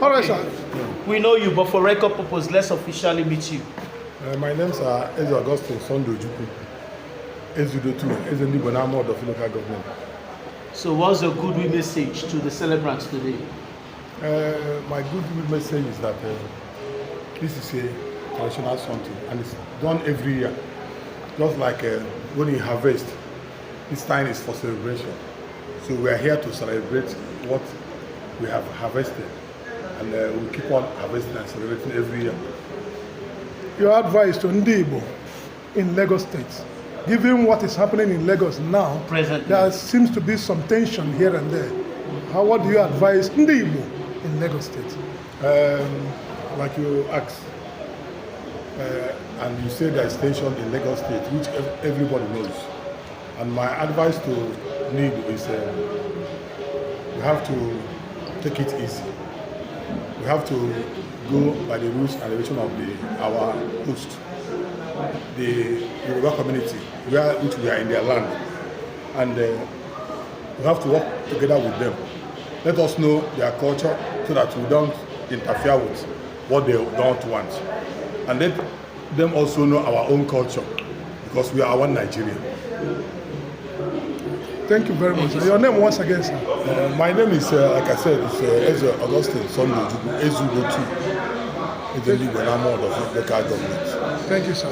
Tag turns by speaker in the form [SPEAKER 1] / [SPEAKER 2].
[SPEAKER 1] All right, sir.
[SPEAKER 2] We know you, but for record purpose, let's officially meet you.
[SPEAKER 3] My name's Eze Augustine Sunday Ukwu. Ezudo2, Eze Ndigbo na Amod of local government.
[SPEAKER 2] So what's your goodwill message to the celebrants today?
[SPEAKER 3] My goodwill message is that this is a traditional something and it's done every year. Just like when you harvest, this time is for celebration. So we are here to celebrate what we have harvested, and we keep on harvesting and celebrating every year.
[SPEAKER 1] Your advice to Ndigbo in Lagos State, given what is happening in Lagos now,
[SPEAKER 2] Presently,
[SPEAKER 1] there seems to be some tension here and there. What do you advise Ndigbo in Lagos State?
[SPEAKER 3] Like you asked, and you say there is tension in Lagos State, which everybody knows. And my advice to Ndigbo is we have to take it easy. We have to go by the rules and regulation of our host, the Yoruba community, which we are in their land. And we have to work together with them. Let us know their culture so that we don't interfere with what they don't want. And let them also know our own culture, because we are one Nigeria.
[SPEAKER 1] Thank you very much. Your name once again, sir?
[SPEAKER 3] My name is, like I said, it's Eze Augustine Sunday Ukwu, Ezudo2, Ndigbo na Amod of local government.
[SPEAKER 1] Thank you, sir.